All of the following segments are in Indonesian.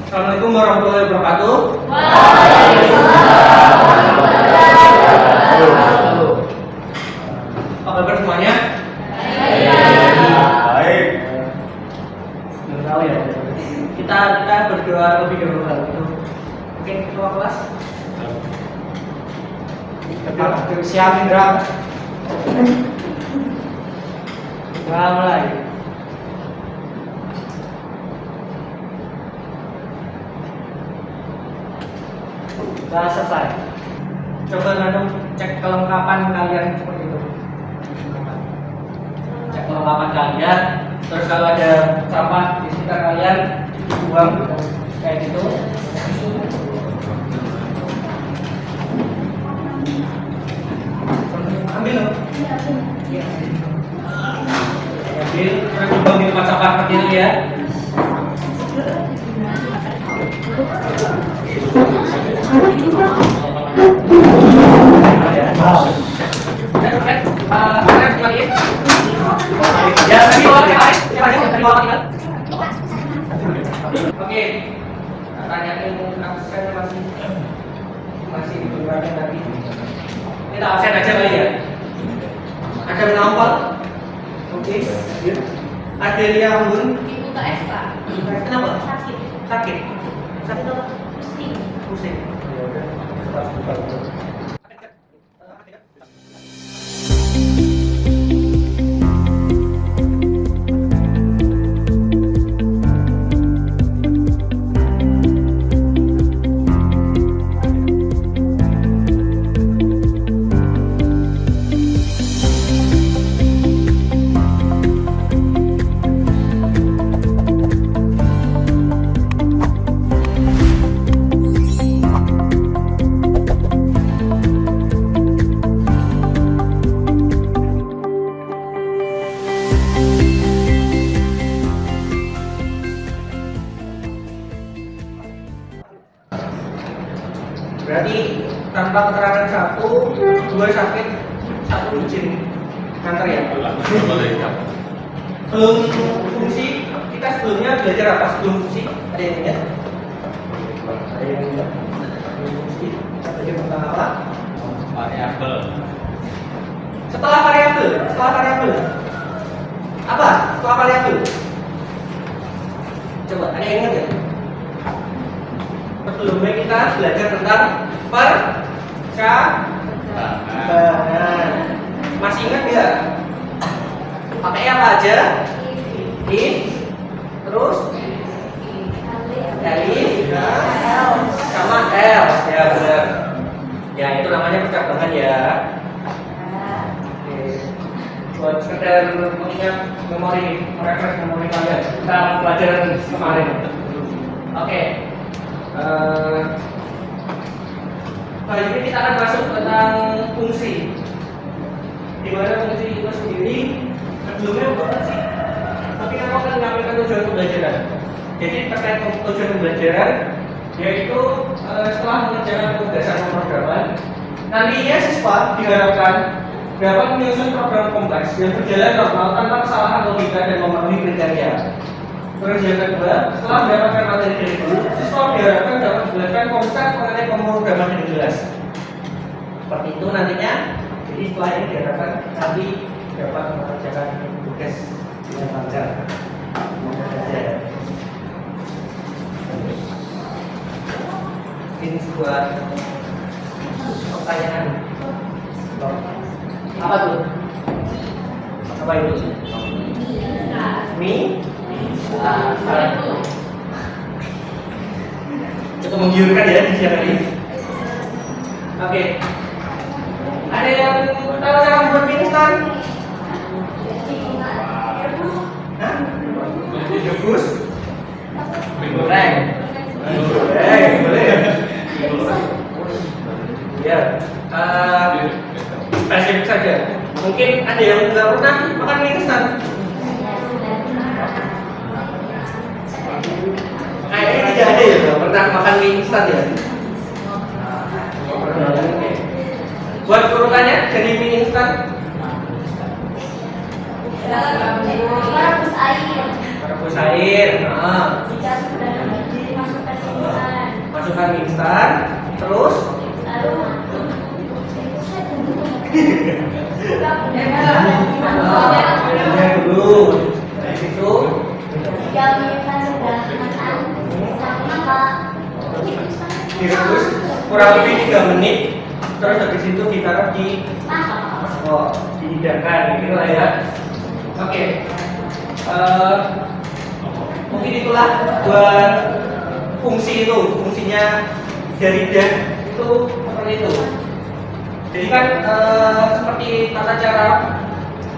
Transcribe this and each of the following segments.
Assalamualaikum warahmatullahi wabarakatuh. Apa kabar semuanya? Baik. Belum tahu ya. Kita berdoa lebih dahulu kalau gitu. Oke, ketua kelas. Siap Indra. Kita mulai. Sudah selesai. Coba langsung cek kelengkapan kalian seperti itu. Cek kelengkapan kalian. Terus kalau ada sampah di sekitar kalian buang kayak gitu. Ambil loh. Ambil, terus coba ambil sampah kecil ya. Oke, pertanyaan absen masih digunakan tadi. Kita absen aja kali ya. Ada menampal? Oke. Adelia Anggun. Ibu KS Pak. Kenapa? Sakit. Sakit. Sakit apa? Pusing. Pusing. Ya udah. Berarti tanpa keterangan satu, dua sakit, satu izin nganter ya. Belum fungsi, kita sebelumnya belajar apa sebelum fungsi? Ada yang ingat? Ada yang ingat? Sebelum fungsi, kita belajar tentang apa? Variabel. Setelah variabel, apa? Setelah variabel? Coba, ada yang ingat ya? Sebelumnya kita belajar tentang percakapan. Masih ingat ya? Pakai apa aja? If, terus alif, sama else. Ya benar. Ya itu namanya percakapan ya. Oke. Buat sekedar mengingat memori, merefresh memori kalian. Kita pelajaran kemarin. Oke. Kali ini kita akan masuk tentang fungsi. Di mana fungsi itu sendiri sebelumnya bukan sih, tapi aku akan menyampaikan tujuan pembelajaran. Jadi terkait tujuan pembelajaran, yaitu setelah mengerjakan penugasan pemrograman, nantinya siswa diharapkan dapat menyusun program kompleks yang berjalan normal tanpa kesalahan logika dan memenuhi kriteria. Terus yang kedua, setelah mendapatkan materi dari guru, siswa diharapkan dapat menjelaskan konsep mengenai pemrograman yang jelas. Seperti itu nantinya. Jadi setelah ini diharapkan nanti dapat mengerjakan tugas dengan lancar. Semoga saja. Ini sebuah pertanyaan. Apa tuh? Apa itu? Mie? Cukup menggiurkan ya di siang hari. Oke. Ada yang tahu cara membuat mie instan? Hah? Direbus? Goreng. Boleh. Ya. Spesifik saja. Mungkin ada yang nggak pernah makan mie instan. Kayaknya tidak ada ya, pernah makan mie instan ya? Buat urutannya dari mie instan? Merebus air. Merebus air. Jika sudah dimasukkan ke masukkan mie instan, terus minumnya dulu. Dari situ direbus kurang lebih 3 menit, terus habis itu ditaruh di dihidangkan gitu lah ya. Oke. Mungkin itulah buat fungsinya dari dan itu seperti itu. Jadi kan seperti tata cara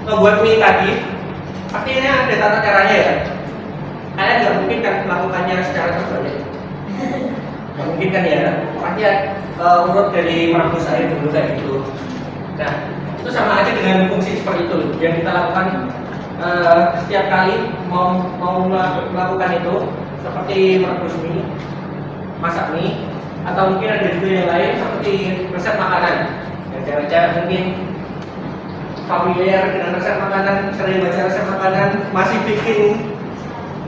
membuat mie tadi, pastinya ada tata caranya ya. Kalian nggak mungkin kan melakukannya secara terbalik. Nggak mungkin kan ya. Pasti urut dari merebus air dulu kayak gitu. Nah, itu sama aja dengan fungsi seperti itu yang kita lakukan setiap kali mau melakukan itu, seperti merebus mie, masak mie, atau mungkin ada juga yang lain seperti resep makanan. Yang cewek-cewek mungkin familiar dengan resep makanan, sering baca resep makanan, masih bikin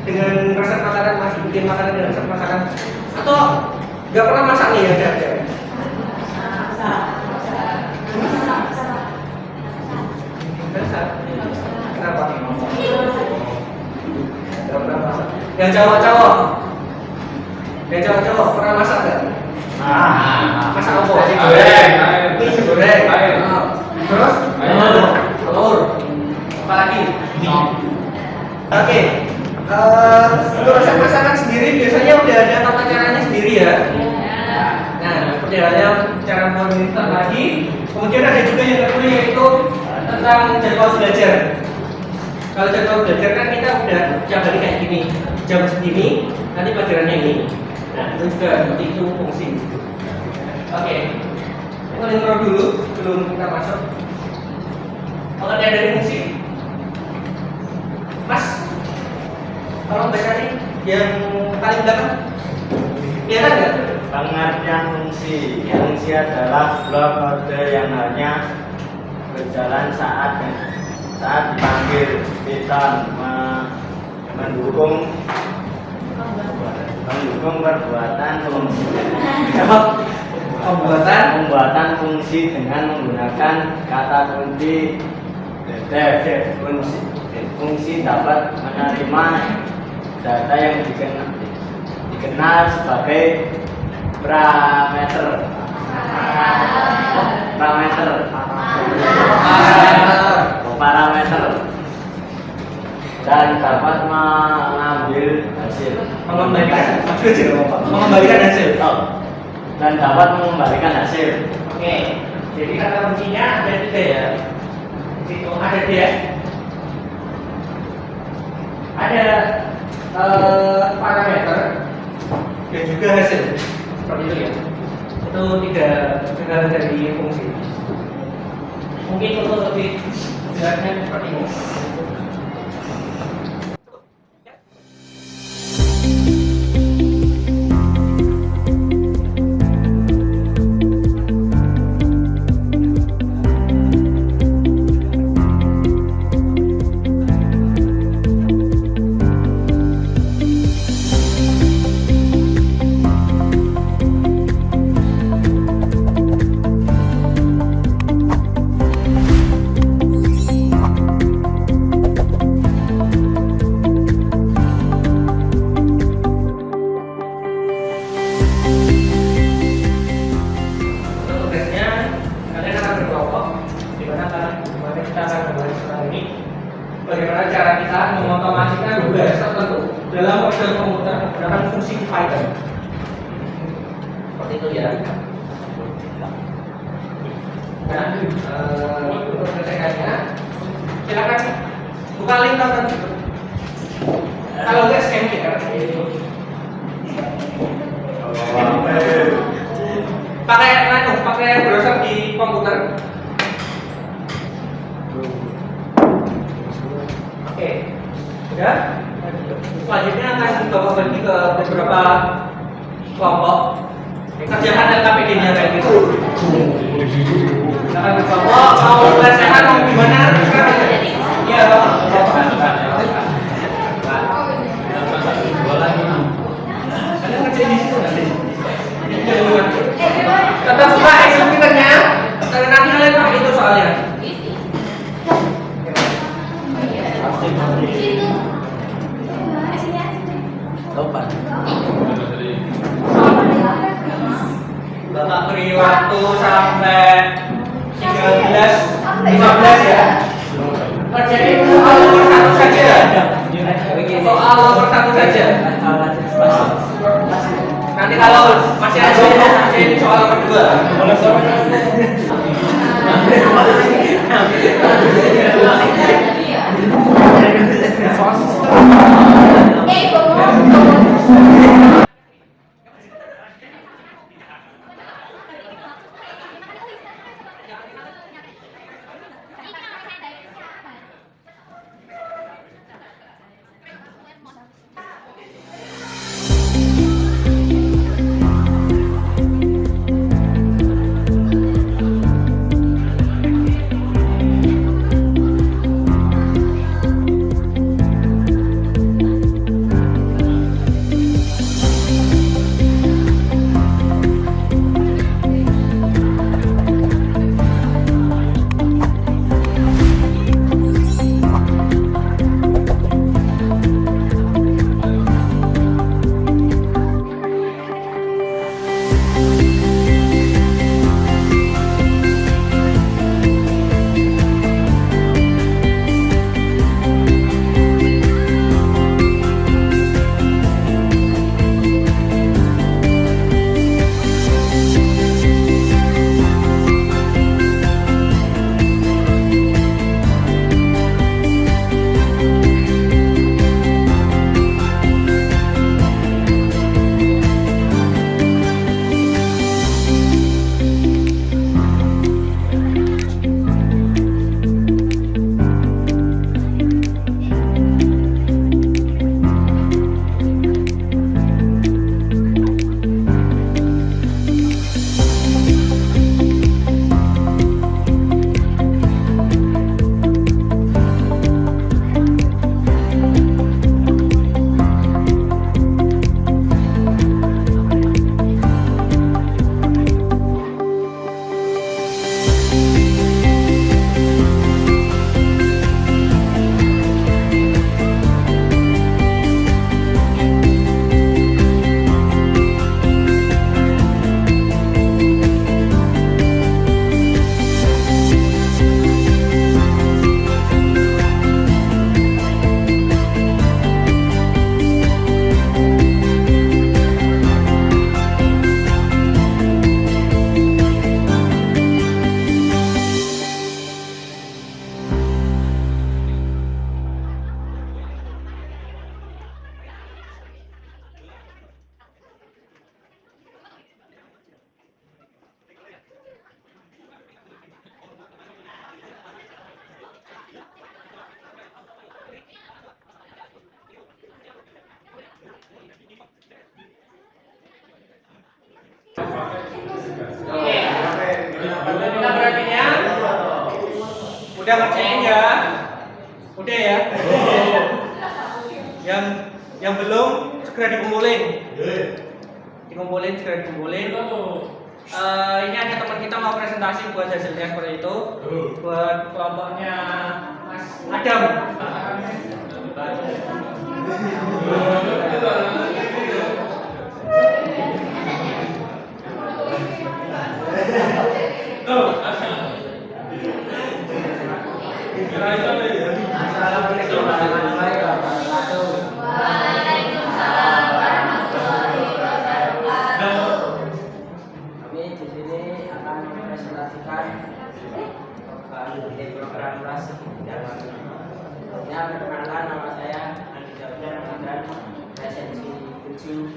dengan resep makanan, masih bikin makanan dengan resep makanan, atau nggak pernah masak nih ya cewek-cewek? Kenapa? Nggak pernah masak. Yang cowok-cowok pernah masak nggak? Masak apa? Nasi goreng. Nasi goreng. Terus? Telur. Apa lagi? Oke. Untuk resep masakan sendiri biasanya udah ada tata caranya sendiri ya. Nah, seperti halnya cara membuat instan lagi. Kemudian ada juga yang kedua yaitu tentang jadwal belajar. Kalau jadwal belajar kan kita udah tiap hari kayak gini, jam segini, nanti pelajarannya ini. Nah, itu juga seperti itu fungsi. Oke, kita intro dulu sebelum kita masuk. Pengertian dari fungsi, Mas, tolong baca nih yang paling belakang. Kelihatan nggak? Pengertian fungsi. Fungsi adalah blok kode yang hanya berjalan saat dipanggil. Kita mendukung perbuatan fungsi. Pembuatan fungsi dengan menggunakan kata kunci def. Fungsi dapat menerima data yang dikenal sebagai parameter dan dapat mengambil hasil mengembalikan hasil. Dan dapat mengembalikan hasil. Oke, jadi kata kuncinya ada 3 ya. Di situ ada dia. Ada parameter dan juga hasil. Seperti itu ya. Itu 3 dari fungsi. Mungkin untuk lebih jelasnya seperti ini. Bagaimana cara kita mengotomasikan tugas tertentu dalam program komputer menggunakan fungsi Python. Seperti itu ya. Dan untuk menyelesaikannya, silakan buka link nonton. Kalau nggak scan QR, pakai browser di komputer. Oke, udah. Selanjutnya akan dibawa bagi ke beberapa kelompok. Kerjakan LKPD-nya kayak gitu. Silakan kelompok, mau pelecehan mau gimana? Iya, kalian kerja di situ nggak? Situ. Sini aja. Topan. Bapak beri waktu sampai 15 ya. Kerjain soal nomor 1 saja. Soal nomor 1 saja. Nanti kalau masih ada kerjain soal nomor 2. Kita berartinya udah ngerjain ya, udah ya. Yang belum segera dikumpulin, segera dikumpulin. Ini ada teman kita mau presentasi buat hasilnya seperti itu, buat kelompoknya Mas Adam. Assalamualaikum warahmatullahi wabarakatuh. Waalaikumsalam warahmatullahi wabarakatuh. Kami di sini akan mempresentasikan program kelas dalam ya, perkenalkan nama saya Andi Jabir Ramadan, presensi 7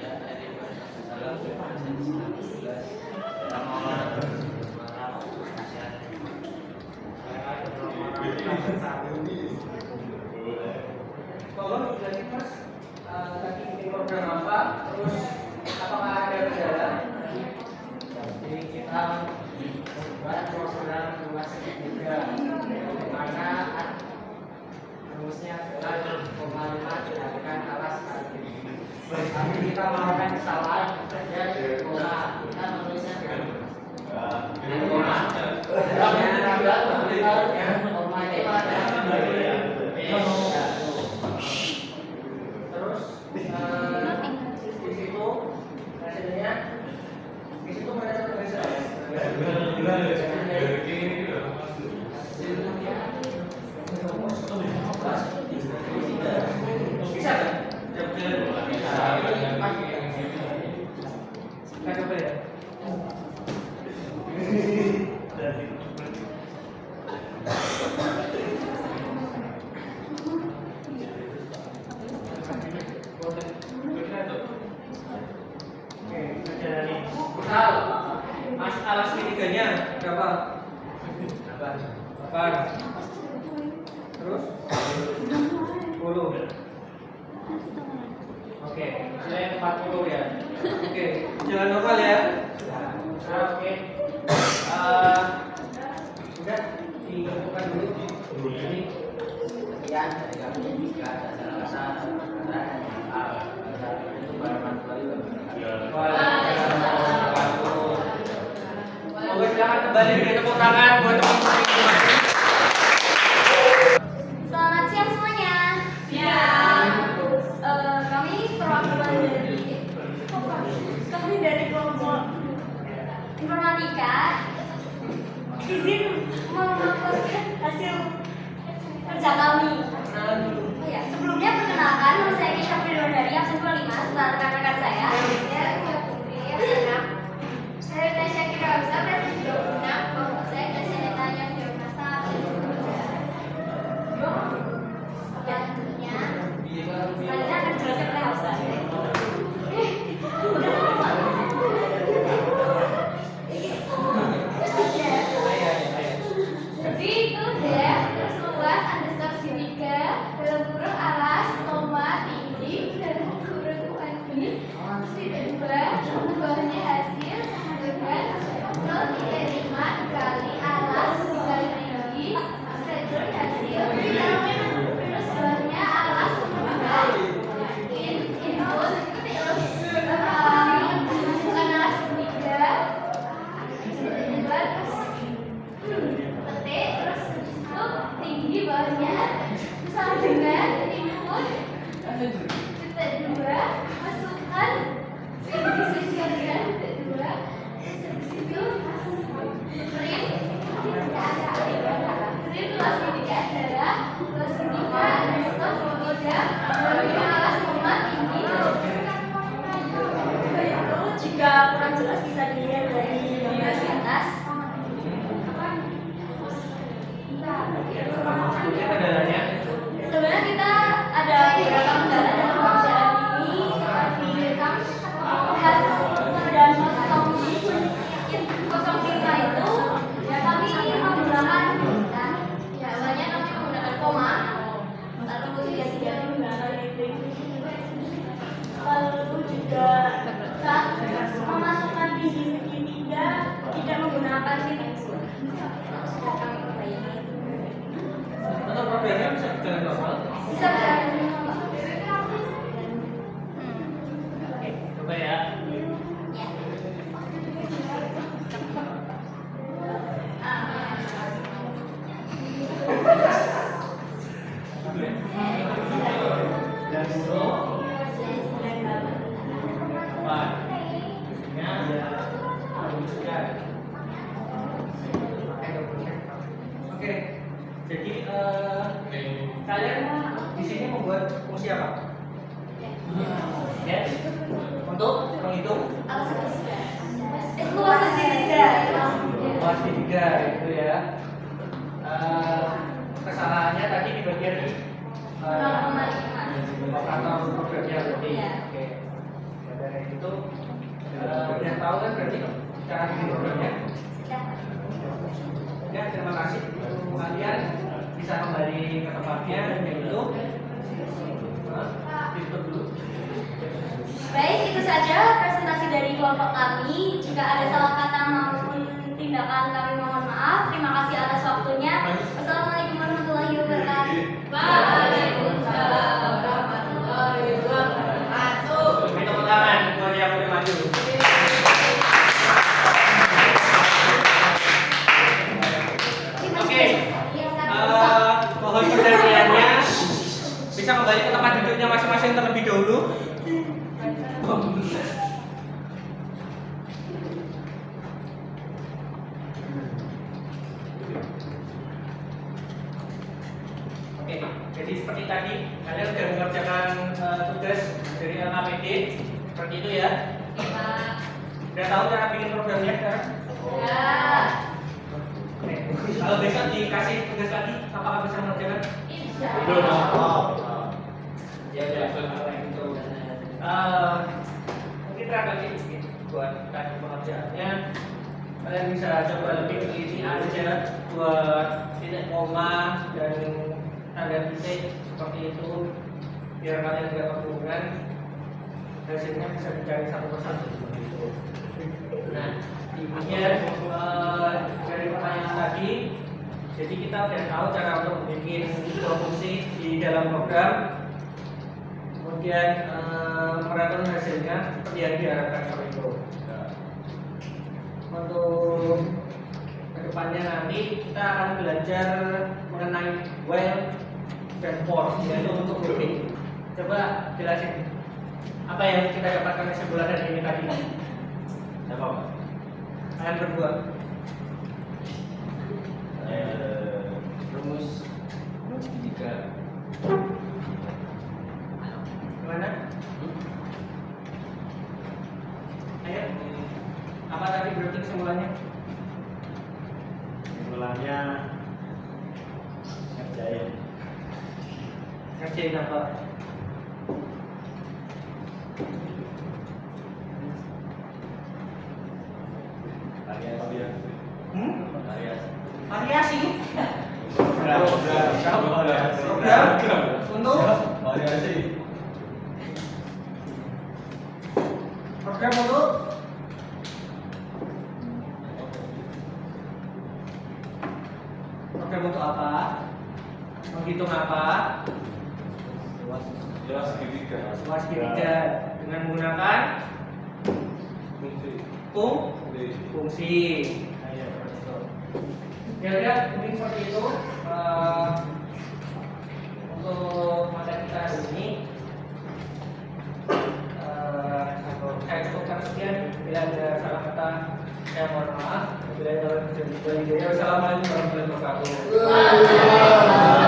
ya, dari presensi 13. Tolong dijelasin Mas, tadi bikin program apa, terus apakah ada kendala? Jadi kita buat program kelas 3 mana rumusnya adalah koma dilakukan alas kaki. Tapi kita melakukan kesalahan saja koma, kita menulisnya dengan koma. Koma itu ada berapa? Apa? 8. Terus? 10. Oke, saya yang 40 ya. Oke, jangan hafal ya. Nah, oke. Udah dikumpulkan dulu. Ini Sekian dari kami. Jika ada salah kata itu warahmatullahi wabarakatuh. Waalaikumsalam. Oke, silakan kembali beri tepuk tangan buat teman-teman. Selamat siang semuanya. Siang. Kami perwakilan dari kelompok informatika. Izin melaporkan hasil kerja kami. Oh ya, sebelumnya perkenalkan nama saya Kisha Firdausari, absen 25, serta rekan-rekan saya. Saya Tasya Kira Absa, absen 26, kelompok saya Tasya Netanya Firmasa, absen 22. Dan tentunya selanjutnya akan dijelaskan oleh Hafsa. Jadi itu deh, terus luas underscore Sinika, dalam kurung alas, koma, tinggi, dalam kurung mandi, terus tidak bawahnya hasil sama dengan 0,5 dikali alas dikali tinggi, terus hasil, terus bawahnya alas sama dengan input, masukkan alas Sinika, petik, terus itu tinggi bawahnya sama dengan input titik 2, masukkan tinggi sesuai dengan titik 2, terus itu print luas tiga adalah luas tiga underscore tiga bawahnya alas koma tinggi. Jika kurang jelas bisa dilihat dari gambar di atas. Ini kendalanya. Sebenarnya kita ada beberapa kendala dalam pekerjaan ini seperti dan kosong 5 itu ya kami menggunakan ya awalnya kami menggunakan koma lalu tiga menggunakan titik, lalu juga saat memasukkan tinggi segitiga tidak menggunakan titik. Sudah kami perbaiki. Untuk problemnya bisa berjalan normal. Bisa berjalan normal. Oke, coba ya. Ya. Dan dulu. 4. Oke, jadi kalian di sini membuat fungsi apa? Ya, untuk menghitung Luas segitiga. luas segitiga itu ya. Kesalahannya tadi di bagian operator programnya berarti. Iya. Oke. Ya, dari itu udah tahu kan berarti cara bikin programnya. Ya, terima kasih. Kalian bisa kembali ke tempatnya dan itu tutup dulu. Baik, itu saja presentasi dari kelompok kami. Jika ada salah kata maupun tindakan kami mohon maaf. Terima kasih atas waktunya. Wassalamualaikum warahmatullahi wabarakatuh. Waalaikumsalam warahmatullahi wabarakatuh. Beri tepuk tangan buat yang udah maju. Oke, mohon perhatiannya bisa kembali ke tempat duduknya masing-masing terlebih dahulu. Oke, jadi seperti tadi kalian sudah mengerjakan tugas dari LKPD seperti itu ya. Udah tahu cara bikin programnya sekarang? Oke, kalau besok dikasih tugas lagi, apakah bisa mengerjakan? Ya udah, kalau yang itu. Mungkin strategi buat tadi pengerjaannya. kalian bisa coba lebih teliti aja buat titik koma dan tanda titik seperti itu biar kalian tidak kebingungan, hasilnya bisa dicari satu persatu seperti itu. Nah, kemudian dari pertanyaan tadi, jadi kita udah tahu cara untuk bikin fungsi di dalam program, kemudian merangkum hasilnya seperti yang diharapkan seperti itu. Untuk kedepannya nanti kita akan belajar mengenai while dan for, yaitu untuk looping. Coba jelasin apa yang kita dapatkan kesimpulan dari ini tadi. Siapa? Kalian berdua. Rumus tiga. Gimana? Ayo. Apa tadi berarti kesimpulannya? Simpulannya ngerjain. Ngerjain apa? Variasi. Variasi. Variasi. Program. Program. Untuk Variasi. program untuk program untuk apa? Menghitung apa? Luas segitiga. Luas segitiga dengan menggunakan fungsi. Ayo, kira-kira mungkin seperti itu untuk materi kita hari ini. Saya cukupkan sekian. Bila ada salah kata, saya mohon maaf. Bila ada Assalamualaikum warahmatullahi wabarakatuh.